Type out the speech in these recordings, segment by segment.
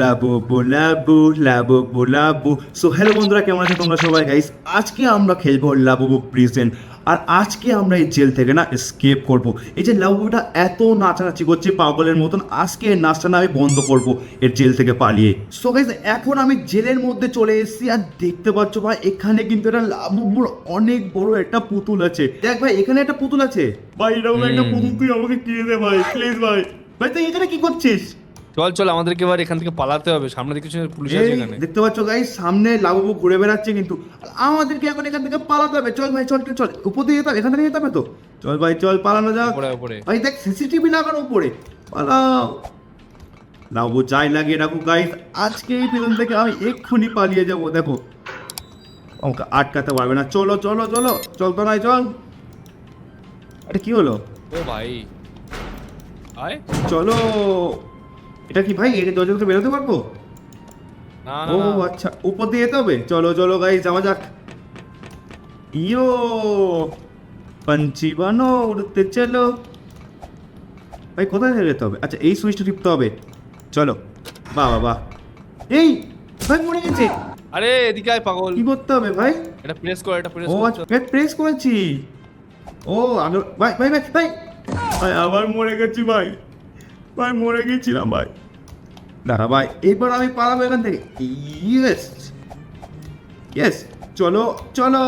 Labu. So hello বন্ধুরা, কেমন আছো তোমরা সবাই? গাইস, আজকে আমরা খেলবো লাবুবু প্রিজেন্ট। আর আজকে আমরা এই জেল থেকে না এসকেপ করব। এই যে লাবুবুটা এত নাচানাচি করছে পাগলের মতন, আজকে এর নাচটা না আমি বন্ধ করব এর জেল থেকে পালিয়ে। সো গাইস, এখন আমি জেলের মধ্যে চলে এসেছি আর দেখতে পাচ্ছ ভাই, এখানে কিন্তু একটা লাবুবুর অনেক বড় একটা পুতুল আছে। দেখ ভাই, এখানে একটা পুতুল আছে ভাই, এরকম একটা পুতুল তুই আমাকে কিনে দে ভাই, প্লিজ ভাই। ভাই তুই এখানে কি করছিস? চল চল, আমাদেরকে এবার এখান থেকে পালাতে হবে। সামনে দিকে কিছু পুলিশ আছে এখানে। দেখতে পাচ্ছ গাইস, সামনে লাবুবু ঘুরে বেড়াচ্ছে, কিন্তু আমাদেরকে এখন এখান থেকে পালাতে হবে। চল ভাই, চল চল চল, উপর দিয়ে যেতে হবে, এখান থেকে যেতে হবে তো। চল ভাই চল, পালানো যাক। উপরে উপরে। ভাই দেখ, সিসিটিভি লাগানো উপরে, পালাও। লাবুবু যাই লাগিয়ে রাখুক গাইস, আজকে এই ফিল্ম থেকে আমি এক্ষুনি পালিয়ে যাবো। দেখো, আমাকে আটকাতে পারবে না। চলো চলো চলো, চল তো নাই, চল। আরে কি হলো? ও ভাই, আয়। চলো। এটা কি ভাই, এটা দরজা থেকে বেরোতে পারবো? না ও না না। আচ্ছা, উপর দিয়ে যেতে হবে। চলো চলো গাইস, যাওয়া যাক। ইয়ো, पंछी बनो उड़ते चलो। ভাই কোথায় যেতে হবে? আচ্ছা, এই সুইচটা টিপতে হবে। চলো। বাহ বাহ বাহ। এই ভাই, মরে গেছে। আরে এদিকে আয় পাগল। কি করতে হবে ভাই? এটা প্রেস কর, এটা প্রেস ও কর। আচ্ছা, প্রেস করেছি। ও আমি, ভাই ভাই ভাই ভাই ভাই, আবার মরে গেছি ভাই। ভাই মরে গেছিলাম ভাই। দাঁড়া ভাই, এবার আমি পালাবো এখান থেকে। ইয়েস ইয়েস, চলো চলো,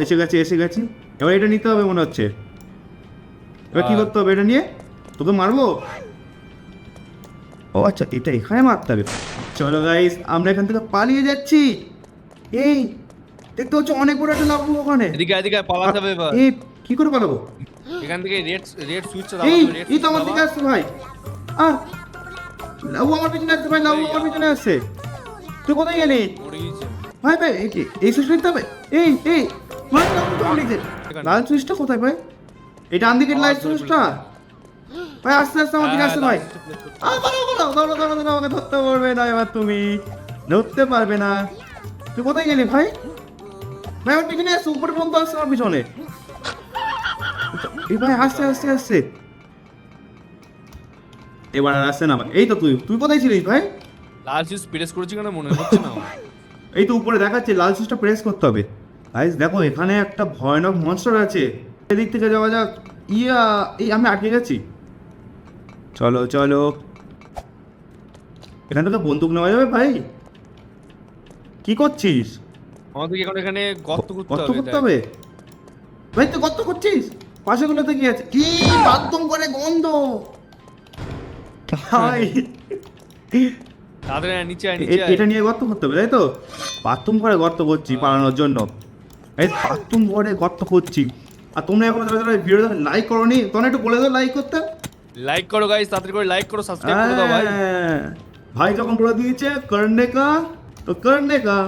এসে গেছি এসে গেছি। এবার এটা নিতে হবে মনে হচ্ছে। এবার কি করতে হবে এটা নিয়ে? তোকে মারবো? ও আচ্ছা, এটা এখানে মারতে হবে। চলো গাইস, আমরা এখান থেকে পালিয়ে যাচ্ছি। এই দেখতে হচ্ছে অনেক বড় একটা লাবু ওখানে। এদিকে এদিকে আয়, পালাতে হবে এবার। এই কি করে পালাবো? এখান থেকে রেড রেড সুইচটা এই দাবাতে হবে, রেড এই তো সুইচ আমার দিকে দাবা। আসছে ভাই। আহ, লাবু আমার পিছনে আসছে ভাই, লাবু আমার পিছনে আসছে। তুই কোথায় গেলি? পড়ে গেছে। ভাই ভাই, এই সুইচ নিতে হবে। এই ভাই, লাবু তো পড়ে গেছে। লাল সুইচটা কোথায় ভাই? এটা ডান দিকের লাইট সুইচটা। ভাই আস্তে আস্তে আমার দিকে আসছে ভাই। আমাকে ধরতে পারবে না এবার, তুমি ধরতে পারবে না। তুই কোথায় গেলি ভাই? ভাই আমার পিছনে আসছে, উপরে পর্যন্ত আসছে আমার পিছনে। এই ভাই আসছে আসছে আসছে। এবার আর আসছে না ভাই। এই তো তুই তুই কোথায় ছিলিস ভাই? লাল সুইচ প্রেস করেছি কেন মনে হচ্ছে না আমার। এই তো উপরে দেখাচ্ছে, লাল সুইচটা প্রেস করতে হবে। গাইস দেখো, এখানে একটা ভয়ানক মনস্টার আছে। এদিক থেকে যাওয়া যাক। ইয়া, এই আমি আটকে গেছি। চলো চলো, এখান থেকে বন্দুক নেওয়া যাবে ভাই? কি করছিস? আমাদেরকে এখন এখানে গর্ত গর্ত করতে করতে হবে। হবে ভাই? তুই গর্ত করছিস? পাশেগুলোতে কি আছে? কি বাথরুম করে গন্ধ ভাই। তাড়াতাড়ি আয়, নিচে আয় নিচে আয়। এটা নিয়ে গর্ত করতে হবে তাই তো? বাথরুম করে গর্ত করছি পালানোর জন্য। এই বাথরুম করে গর্ত করছি। আর তোমরা এখন ভিডিওটা লাইক করোনি, তোমরা একটু বলে দাও লাইক করতে। লাইক করো গাইস, তাড়াতাড়ি করে লাইক করো, সাবস্ক্রাইব করে দাও ভাই। হ্যাঁ, ভাই যখন বলে দিয়েছে করনে কা, তো করনে কা।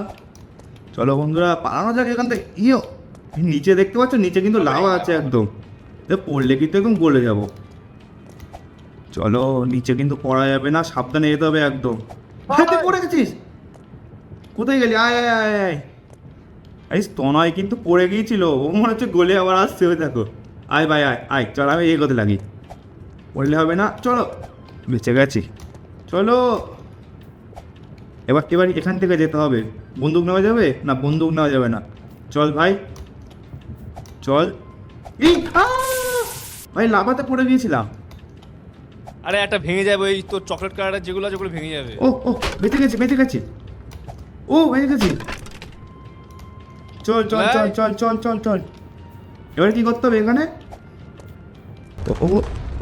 চলো বন্ধুরা, পালানো যাক এখান থেকে। ইয়ো, নিচে দেখতে পাচ্ছ, নিচে কিন্তু লাভা আছে একদম। পড়লে কিন্তু একদম গলে যাব। চলো, নিচে কিন্তু পড়া যাবে না, সাবধানে যেতে হবে একদম। ভাই তুই পড়ে গেছিস? কোথায় গেলি? আয় আয় আয় আয়। এই স্তনয় কিন্তু পড়ে গিয়েছিল, ও মনে হচ্ছে গলে আবার আসছে। ওই দেখো, আয় ভাই আয় আয়, চল আমি এগোতে লাগি। পড়লে হবে না, চলো। বেঁচে গেছি। চলো, এবার এবার এখান থেকে যেতে হবে। বন্দুক নেওয়া যাবে না? বন্দুক নেওয়া যাবে না। চল ভাই চল। এই ভাই, লাভাতে পড়ে গিয়েছিলাম। আরে একটা ভেঙে যাবে, ওই তোর চকলেট কালারের যেগুলো আছে ওগুলো ভেঙে যাবে। ও ও, বেঁচে গেছি বেঁচে গেছি। ও বেঁচে গেছি। চল চল চল চল চল চল চল। এবারে কি করতে হবে এখানে? ও ও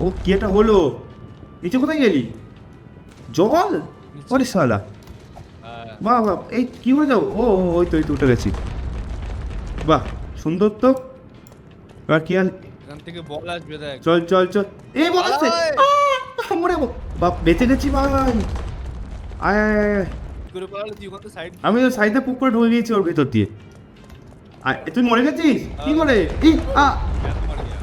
ও, কি একটা হলো? নিচে কোথায় গেলি? জল? ওরে শালা, হ্যাঁ। বাহ বাহ। এই কি করে যাবো? ও ও, ওই তো ওই তো উঠে গেছি। বাহ, সুন্দর তো। এবার কি আর? এখান থেকে বল আসবে দেখ। চল চল চল। এই বল আসছে। আয়। মরে যাবো। বাপ, বেঁচে গেছি ভাই। আয় আয় আয়, আয়। কি করে পারলে তুই ওখান থেকে সাইড। আমি তো সাইডে পুক করে ঢুকে গিয়েছি ওর ভেতর দিয়ে। আয়, তুই মরে গেছিস কি করে?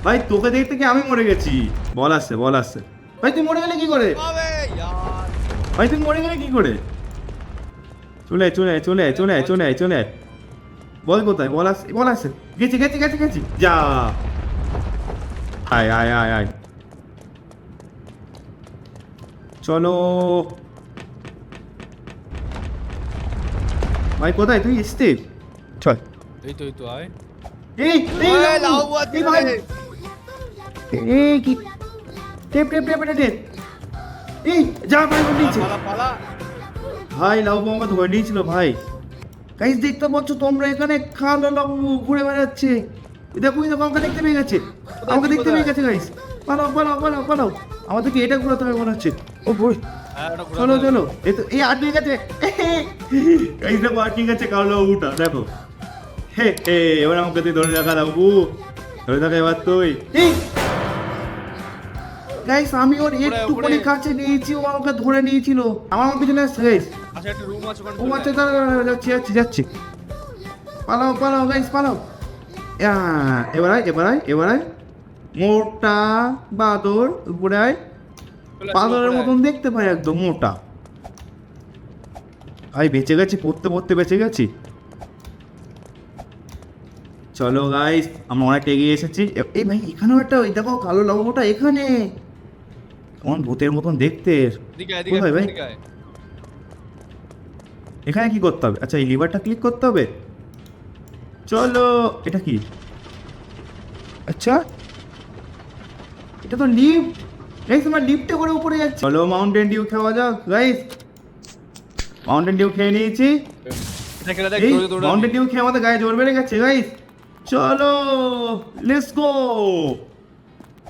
ভাই তোকে দেখতে কি আমি মরে গেছি? বল আসছে বল আসছে। ভাই তুই মরে গেলে কি করে? ভাই তুই মরে গেলে কি করে? চলে চলে চলে চলে চলে চলে। বল কোথায়? বল আসছে বল আসছে। গেছি গেছি গেছি গেছি, যা। আয় আয় আয় আয়, চলো। ভাই কোথায় তুই স্টিভ চল এই তো আয় এই এই ওই, লাউ, লাউ আছে এই ভাই রে। এই কি টেপ টেপ টেপ টেপ এই যা ভাই নিচে পালা পালা ভাই লাউ আমাকে ধরে নিয়েছিল ভাই গাইস দেখতে পাচ্ছ তোমরা এখানে কালো লাউ ঘুরে বেড়াচ্ছে এই দেখো আমাকে দেখতে পেয়ে গেছে আমাকে দেখতে পেয়ে গেছে গাইস পালাও পালাও পালাও পালাও আমাদেরকে এটা ঘুরাতে হবে মনে হচ্ছে ও বই হ্যাঁ ওটা ঘোরা চলো যাবে। চলো এই তো এই আটকে গেছে গাইস দেখো আটকে গেছে কালো লাউটা দেখো হে হে এবার আমাকে তুই ধরে রাখা লাউ ধরে রাখা এবার তুই গাইস আমি ওর একটুখানি কাছে নিয়েছি ও আমাকে ধরে নিয়েছিল আমার পিছনে আসছে গাইস আচ্ছা একটা রুম আছে ওখানে ও চলে আচ্ছা আয়। দাঁড়া যাচ্ছি যাচ্ছি যাচ্ছি পালাও পালাও গাইস পালাও এবার আয় এবার আয় এবার আয় মোটা বাদর উপরে আয় চলে আসো, বাদরের উপরে মতন দেখতে পাই একদম মোটা ভাই বেঁচে গেছি পড়তে পড়তে বেঁচে গেছি চলো গাইস আমরা অনেক এগিয়ে এসেছি এই ভাই এখানেও একটা ওই দেখো কালো লবটা এখানে কেমন ভূতের মতন দেখতে আয়। এদিকে আয়, এদিকে কোথায় আয়, ভাই? এদিকে আয়। এখানে কি করতে হবে আচ্ছা এই লিভারটা ক্লিক করতে হবে চলো এটা কি আচ্ছা এটা তো লিফট গাইস আমার লিফটে করে উপরে যাচ্ছে চলো মাউন্টেন ডিউ খাওয়া যাক গাইস মাউন্টেন ডিউ খেয়ে নিয়েছি এটা খেলে দেখ এই দৌড়ে দৌড়ে মাউন্টেন ডিউ খেয়ে আমাদের গায়ে জোর বেড়ে গেছে গাইস চলো লেটস গো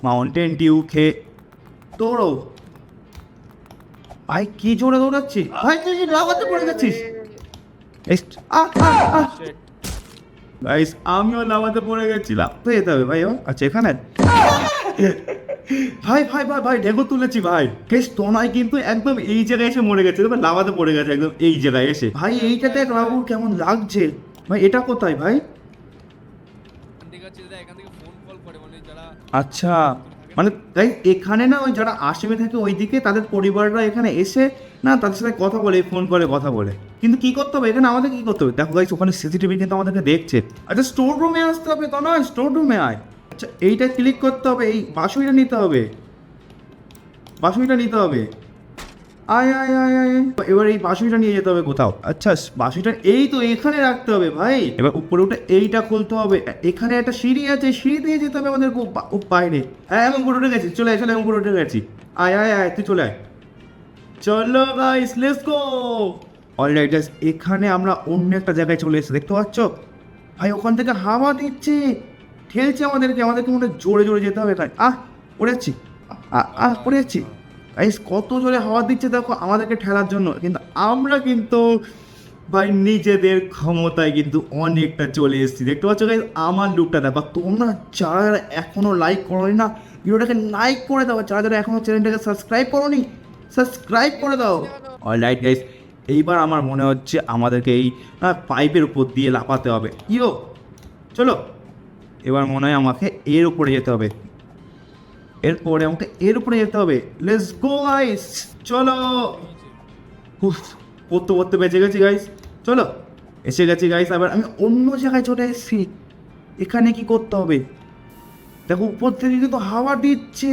মাউন্টেন ডিউ খেয়ে দৌড়ো ভাই কি জোরে দৌড়াচ্ছি ভাই তুই লাগাতে পড়ে গেছিস গাইস আমিও লাভাতে পড়ে গেছিলাম তো যেতে হবে ভাই ও আচ্ছা এখানে ভাই ভাই ভাই ভাই ঢেকো তুলেছি ভাই কেস তোনায় কিন্তু একদম এই জায়গায় এসে মরে গেছে এবার লাভাতে পড়ে গেছে একদম এই জায়গায় এসে ভাই এইটাতে রাবু কেমন লাগছে ভাই এটা কোথায় ভাই এখান থেকে আছে দেখ, এখান থেকে ফোন কল করে মানে যারা আচ্ছা মানে তাই এখানে না ওই যারা আসামে থাকে ওইদিকে তাদের পরিবাররা এখানে এসে না তাদের সাথে কথা বলে ফোন করে কথা বলে কিন্তু কি করতে হবে এখানে আমাদের কি করতে হবে দেখো গাইস ওখানে সিসিটিভি কিন্তু আমাদেরকে দেখছে আচ্ছা স্টোর রুমে আসতে হবে তো নয় স্টোর রুমে আয় আচ্ছা এইটা ক্লিক করতে হবে এই বাসুইটা নিতে হবে বাসুইটা নিতে হবে আয় আয় আয় আয় এবার এই বাসুইটা নিয়ে যেতে হবে কোথাও আচ্ছা বাসুইটা এই তো এখানে রাখতে হবে ভাই এবার উপরে উঠে এইটা খুলতে হবে এখানে একটা সিঁড়ি আছে সিঁড়ি দিয়ে যেতে হবে আমাদের বাইরে হ্যাঁ আমি উপরে উঠে গেছি চলে আয় চলে আমি উপরে উঠে গেছি আয় আয় আয় তুই চলে আয় চলো guys let's go alright guys এখানে আমরা অন্য একটা জায়গায় চলে এসেছি দেখতে পাচ্ছ ভাই ওখান থেকে হাওয়া দিচ্ছে ঠেলছে আমাদেরকে মনে হয় জোরে জোরে যেতে হবে তাই পড়ে যাচ্ছি পড়ে যাচ্ছি গাইস কত জোরে হাওয়া দিচ্ছে দেখো আমাদেরকে ঠেলার জন্য কিন্তু আমরা কিন্তু ভাই নিজেদের ক্ষমতায় কিন্তু অনেকটা চলে এসেছি দেখতে পাচ্ছ গাইস আমার লুকটা দেখো তোমরা যারা এখনো লাইক করোনি না ভিডিওটাকে লাইক করে দাও যারা যারা এখনো চ্যানেলটাকে সাবস্ক্রাইব করোনি সাবস্ক্রাইব করে দাও অলরাইট গাইস এইবার আমার মনে হচ্ছে আমাদেরকে এই পাইপের উপর দিয়ে লাফাতে হবে ইয়ো চলো এবার মনে হয় আমাকে এর উপরে যেতে হবে এরপরে আমাকে এর উপরে যেতে হবে লেটস গো গাইস চলো পড়তে পড়তে বেঁচে গেছি গাইস চলো এসে গেছি গাইস আবার আমি অন্য জায়গায় চলে এসেছি এখানে কি করতে হবে দেখো উপর থেকে কিন্তু হাওয়া দিচ্ছে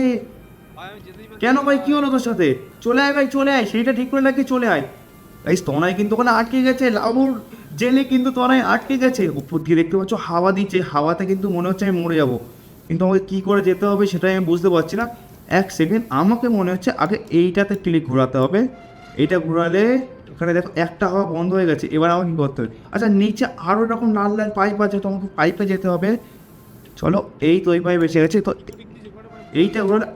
ভাই আমি যেতেই পারছি কেন ভাই কি হলো তোর সাথে চলে আয় ভাই চলে আয় সেইটা ঠিক করে রাখি চলে আয় গাইস তনায় কিন্তু ওখানে আটকে গেছে লাবুর জেলে কিন্তু তনায় আটকে গেছে উপর দিয়ে দেখতে পাচ্ছ হাওয়া দিচ্ছে হাওয়াতে কিন্তু মনে হচ্ছে আমি মরে যাবো কিন্তু আমাকে কী করে যেতে হবে সেটাই আমি বুঝতে পারছি না এক সেকেন্ড আমাকে মনে হচ্ছে আগে এইটাতে ক্লিক ঘোরাতে হবে এইটা ঘোরালে ওখানে দেখো একটা হাওয়া বন্ধ হয়ে গেছে এবার আমাকে কী করতে হবে আচ্ছা নিচে আরও এরকম লাল লাল পাইপ আছে তো আমাকে পাইপে যেতে হবে চলো এই তো ওই পাইপ এসে গেছে তো এইটা ঘোরালে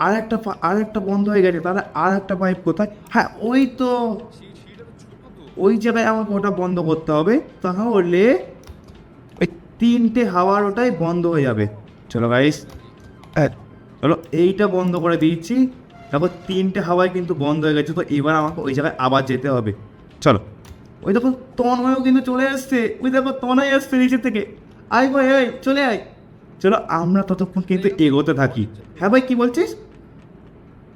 আর একটা বন্ধ হয়ে গেছে তাহলে আর একটা পাইপ কোথায় হ্যাঁ ওই তো সিঁড়িটা তো ছোট তো ওই জায়গায় আমাকে ওটা বন্ধ করতে হবে তাহলে ওই তিনটে হাওয়ার ওটাই বন্ধ হয়ে যাবে চলো গাইস চলো এইটা বন্ধ করে দিয়েছি তারপর তিনটে হাওয়ায় কিন্তু বন্ধ হয়ে গেছে তো এবার আমাকে ওই জায়গায় আবার যেতে হবে চলো ওই দেখো তনয়ও কিন্তু চলে আসছে ওই দেখো তনয় আসছে নিচের থেকে আয় ভাই আয় চলে আয় চলো আমরা ততক্ষণ কিন্তু এগোতে থাকি হ্যাঁ ভাই কি বলছিস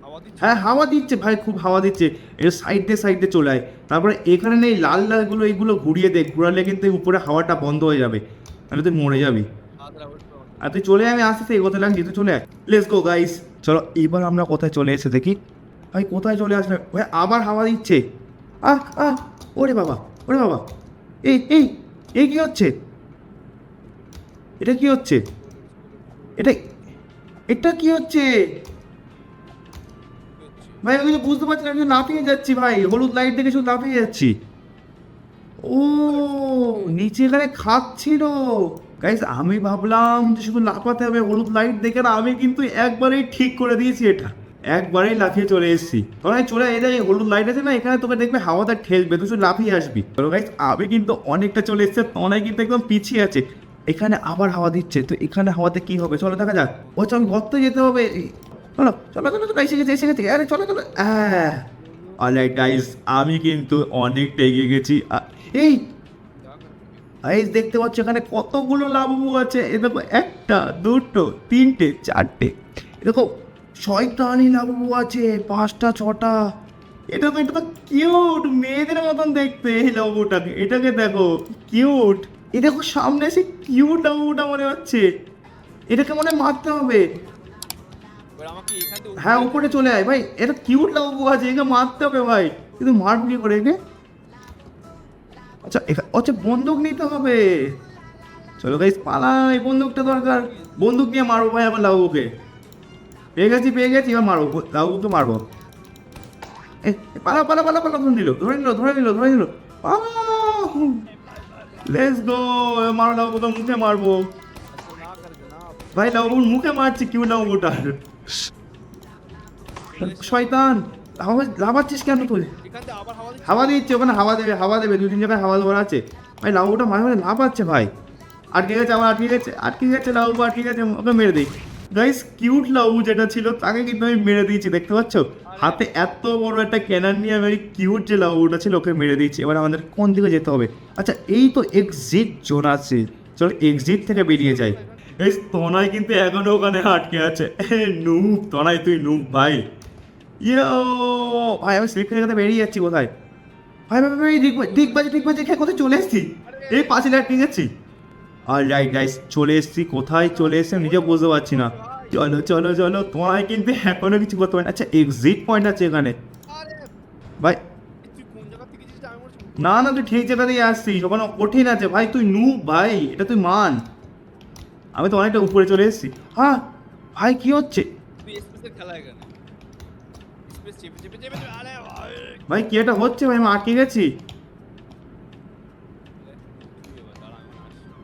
হাওয়া দিচ্ছে হ্যাঁ হাওয়া দিচ্ছে ভাই খুব হাওয়া দিচ্ছে এর সাইডে চলে আয় তারপরে এখানে নেই লাল লালগুলো এইগুলো ঘুরিয়ে দে ঘুরালে কিন্তু উপরে হাওয়াটা বন্ধ হয়ে যাবে তাহলে তুই মরে যাবি আদরা ওয়েট করো আর তুই চলে আয় আমি আস্তে আস্তে এগোতে লাগছি তুই চলে আয় লেটস গো গাইস চলো এবার আমরা কোথায় চলে এসে দেখি ভাই কোথায় চলে আসলে ভাই আবার হাওয়া দিচ্ছে ওরে বাবা এই এই এই কি হচ্ছে? এটা কি হচ্ছে? এটা এটা কি হচ্ছে? ভাই আমি তো বুঝতে পারছি না, আমি তো লাফিয়ে যাচ্ছি ভাই, হলুদ লাইট দেখে শুধু লাফিয়ে যাচ্ছি। ও নিচে এখানে খাচ্ছিল। গাইস আমি ভাবলাম যে শুধু লাফাতে হবে, হলুদ লাইট দেখে না, আমি কিন্তু একবারেই ঠিক করে দিয়েছি এটা, একবারেই লাফিয়ে চলে এসেছি। তোরা চলে এই যে হলুদ লাইট আছে না, এখানে তোকে দেখবে হাওয়াটা ঠেলবে, তুই শুধু লাফিয়ে আসবি। তো গাইস আমি কিন্তু অনেকটা চলে এসেছে, তনাই কিন্তু একদম পিছিয়ে আছে। এখানে আবার হাওয়া দিচ্ছে, তো এখানে হাওয়াতে কি হবে চলো দেখা যাক। ও চল গর্তে যেতে হবে। চলো চলো চলো চলো, এসে গেছে এসে গেছে, আরে চলো চলো। হ্যাঁ অলরাইট গাইস, আমি কিন্তু অনেকটা এগিয়ে গেছি। এই গাইস দেখতে পাচ্ছ এখানে কতগুলো লাবু আছে, এ দেখো একটা দুটো তিনটে চারটে, এ দেখো শয়তানি লাবু আছে পাঁচটা ছটা। এটা তো কিউট, মেয়েদের মতন দেখতে এই লাবুটাকে, এটাকে দেখো কিউট। এ দেখো সামনে এসে কিউট লাবুটা মনে হচ্ছে, এটাকে মনে হয় মারতে হবে। এবার আমাকে এখান থেকে হ্যাঁ উপরে চলে আয় ভাই, এটা কিউট লাবু আছে, একে মারতে হবে ভাই, কিন্তু মারবি কি করে একে? আচ্ছা আচ্ছা বন্দুক নিতে হবে। চলো গাইস পালাই, বন্দুকটা দরকার, বন্দুক নিয়ে মারবো ভাই আবার লাবুকে। পেয়ে গেছি এবার মারবো লাবুকে মারবো। এ পালা পালা পালা পালা, ধরে নিল লেটস গো। মারো লাবু, তো মুখে মারবো ভাই, লাবুর মুখে মারছি কিউ লাবুটা। শয়তান লাফাচ্ছিস কেন তুই? এখান থেকে আবার হাওয়া দিচ্ছে। হাওয়া দিচ্ছে, ওখানে হাওয়া দেবে দু তিন জায়গায় হাওয়া দেওয়ার আছে ভাই। লাউটা মাঝে মাঝে লাফাচ্ছে ভাই, আটকে গেছে আমার, আটকে গেছে লাউ, আটকে গেছে, ওকে মেরে দিই। গাইস কিউট লাউ যেটা ছিল তাকে কিন্তু আমি মেরে দিয়েছি, দেখতে পাচ্ছ হাতে এত বড় একটা ক্যানার নিয়ে আমি কিউট যে লাউটা ছিল ওকে মেরে দিয়েছি। এবার আমাদের কোন দিকে যেতে হবে? আচ্ছা এই তো এক্সিট জোন আছে, চলো এক্সিট থেকে বেরিয়ে যাই। এই তনাই কিন্তু এখনো ওখানে আটকে আছে। নুব তনাই, তুই নুব ভাই। ইয়ো ভাই আমি স্লিপ খেতে বেরিয়ে যাচ্ছি কোথায়? ভাই ভাই ভাই ঠিক বাজে খেয়ে কোথায় চলে এসেছি? এই পাঁচিল আটকে গেছি। আর রাইট গাইস চলে এসেছি, কোথায় চলে এসেছি নিজেও বুঝতে পারছি না। চলো চলো চলো, তোমায় কিন্তু এখনো কিছু করতে পারি না। আচ্ছা এক্সিট পয়েন্ট আছে এখানে আরে ভাই। তুই কোন জায়গা থেকে গেছিস আমি বলছি। না না তুই ঠিক জায়গা দিয়ে আসছিস, ওখানে কঠিন আছে ভাই, তুই নু ভাই, এটা তুই মান। আমি তো অনেকটা উপরে চলে এসেছি। হ্যাঁ ভাই কি হচ্ছে তুই স্পেসের খেলা এখানে, স্পেস চেপে চেপে চেপে চেপে, আরে ভাই ভাই? কি এটা হচ্ছে ভাই? আমি আটকে গেছি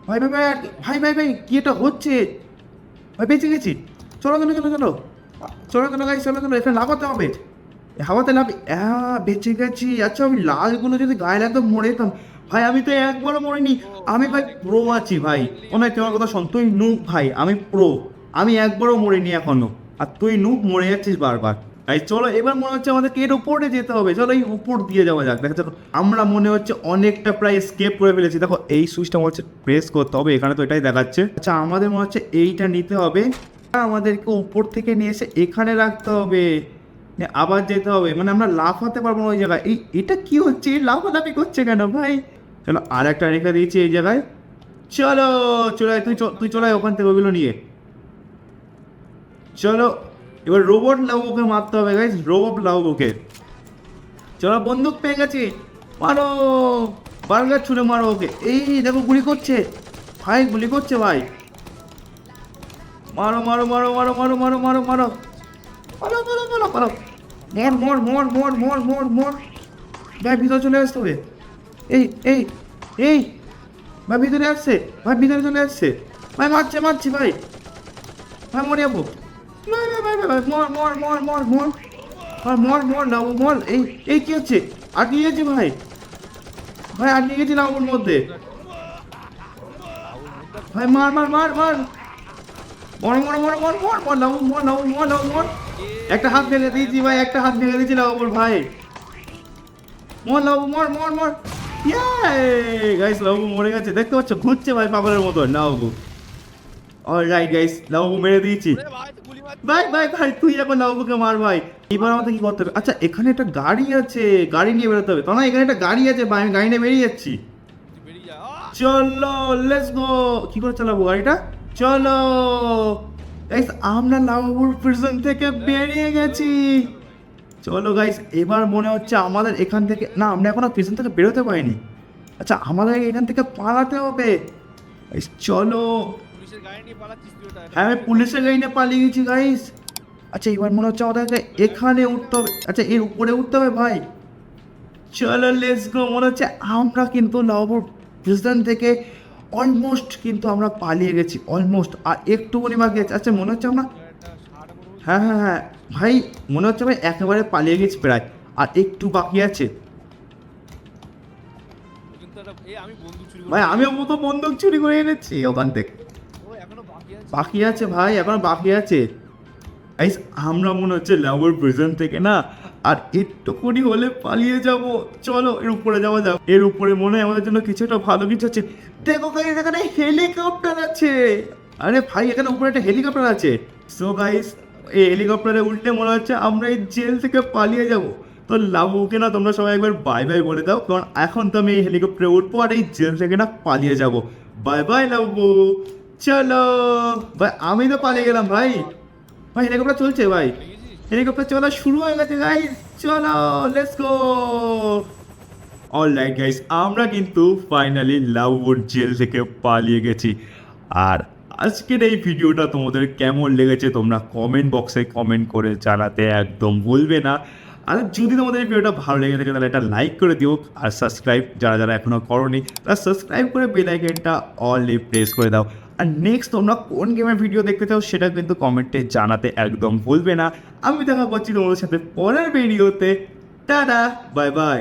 ভাই ভাই ভাই ভাই কি এটা হচ্ছে ভাই? বেঁচে গেছি, চলো চলো চলো চলো চলো চলো গাইস, চলো চলো, এখানে লাফাতে হবে, হাওয়াতে লাফি। হ্যাঁ বেঁচে গেছি। আচ্ছা আমি লালগুলো যদি গায়ে লাগতো মরে যেতাম ভাই, আমি তো একবারও মরিনি। আমি ভাই প্রো আছি ভাই, অনেক তোমার কথা শোন, তুই নুব ভাই, আমি প্রো, আমি একবারও মরিনি এখনো, আর তুই নুব মরে যাচ্ছিস বারবার। তাই চলো এবার মনে হচ্ছে আমাদেরকে এর উপরে যেতে হবে, চলো এই উপর দিয়ে যাওয়া যাক। দেখা যাক, আমরা মনে হচ্ছে অনেকটা প্রায় স্কেপ করে ফেলেছি। দেখো এই সুইচটা মনে হচ্ছে প্রেস করতে হবে, এখানে তো এটাই দেখাচ্ছে। আচ্ছা আমাদের মনে হচ্ছে এইটা নিতে হবে, আমাদেরকে উপর থেকে নিয়ে এসে এখানে রাখতে হবে, আবার যেতে হবে, মানে আমরা লাফাতে পারবো না ওই জায়গায়। এটা কি হচ্ছে? লাফালাফি করছে কেন ভাই? চলো আর একটা রেখে দিয়েছি এই জায়গায়। চলো চলে আয়, তুই চলে আয় ওখান থেকে ওগুলো নিয়ে। চলো এবার রোবট লাউকে মারতে হবে গাইস, রোবট লাউকে। চলো বন্দুক পেয়ে গেছি, মারো, বার্গার ছুঁড়ে মারো ওকে। এই দেখো গুলি করছে ভাই, গুলি করছে ভাই, মারো মারো মারো মারো মারো মারো মারো মারো মারো মারো মারো মারো, মর ভাই, ভিতরে চলে আসতে হবে। এই এই এই ভাই ভিতরে আসছে, ভাই ভিতরে চলে আসছে ভাই, মারছি ভাই, ভাই মরে যাবো ভাই ভাই ভাই ভাই, মর না মর। এই কি হচ্ছে? আটকে গেছি ভাই, আটকে গেছি না ওর মধ্যে ভাই, মার মর। একটা হাত ভেঙে দিয়েছি ভাই, ওপর ভাই, মর। গাইস লাবু মরে গেছে, দেখতে পাচ্ছ ঘুরছে ভাই পাগলের মতো লাবু। অলরাইট গাইস লাবু মেরে দিয়েছি আরে ভাই তুই গুলি মার। ভাই তুই এখন লাবুকে মার ভাই। এবার আমাদের কি করতে হবে? আচ্ছা এখানে একটা গাড়ি আছে, গাড়ি নিয়ে বেরোতে হবে। না এখানে একটা গাড়ি আছে ভাই, আমি গাড়ি নিয়ে বেরিয়ে যাচ্ছি। তুই বেরিয়ে যা। চলো লেটস গো। কি করে চালাবো গাড়িটা? চলো গাইস, আমরা লাবুর প্রিজন থেকে বেরিয়ে গেছি। চলো গাইস এবার মনে হচ্ছে আমাদের এখান থেকে, না আমরা এখন প্রিজন থেকে বেরোতে পারিনি। আচ্ছা আমাদের এখান থেকে পালাতে হবে। এই চলো। পুলিশের গাড়ি নিয়ে পালাচ্ছিস তুই ওটা? হ্যাঁ আমি পুলিশের গাড়ি নিয়ে পালিয়ে গেছি গাইস। আচ্ছা এবার মনে হচ্ছে আমাদেরকে এখানে উঠতে হবে, আচ্ছা এর উপরে উঠতে হবে ভাই। চলো লেটস গো। মনে হচ্ছে আমরা কিন্তু লাউপুর প্রিজন থেকে অলমোস্ট কিন্তু আমরা পালিয়ে গেছি, অলমোস্ট। আর একটুখানি বাকি আছে। আচ্ছা মনে হচ্ছে আমরা, একটা ষাঁড় মনে হচ্ছে। হ্যাঁ হ্যাঁ হ্যাঁ ভাই, মনে হচ্ছে ভাই একেবারে পালিয়ে গেছি প্রায়, আর একটু বাকি আছে। ও কিন্তু আমি বন্দুক চুরি ভাই আমিও মতো বন্দুক চুরি করে এনেছি ওখান থেকে। ও এখনো বাকি আছে। বাকি আছে ভাই, এখন বাকি আছে। গাইস আমরা মনে হচ্ছে লাউর প্রিজন থেকে না আর একটুখানি হলে পালিয়ে যাব। চলো এর উপরে যাওয়া যাক। এর উপরে মনে হয় আমাদের জন্য কিছু একটা ভালো কিছু আছে। দেখো গাইস এখানে হেলিকপ্টার আছে। আরে ভাই এখানে উপরে একটা হেলিকপ্টার আছে। সো গাইস এই হেলিকপ্টারে উঠলে মনে হচ্ছে আমরা এই জেল থেকে পালিয়ে যাব। তো লাবুকে না তোমরা সবাই একবার বাই বাই বলে দাও, কারণ এখন তো আমি এই হেলিকপ্টারে উঠবো আর এই জেল থেকে না পালিয়ে যাব। Bye bye Labu. চলো ভাই, আমি তো পালিয়ে গেলাম ভাই। ভাই হেলিকপ্টার চলছে ভাই, হেলিকপ্টার চলা শুরু হয়ে গেছে গাইস। চলো লেটস গো। অলরাইট গাইস, আমরা কিন্তু ফাইনালি লাউড জেল থেকে পালিয়ে গেছি। আর আজকের এই ভিডিওটা তোমাদের কেমন লেগেছে তোমরা কমেন্ট বক্সে কমেন্ট করে জানাতে একদম ভুলবে না। আর যদি তোমাদের এই ভিডিওটা ভালো লেগে থাকে তাহলে একটা লাইক করে দিও, আর সাবস্ক্রাইব যারা যারা এখনও করোনি তারা সাবস্ক্রাইব করে বেল আইকনটা অনলি প্রেস করে দাও। আর নেক্সট তোমরা কোন গেমের ভিডিও দেখতে চাও সেটা কিন্তু কমেন্টে জানাতে একদম ভুলবে না। আমি দেখা পাচ্ছি তোমাদের সাথে পরের ভিডিওতে। Tata bye bye.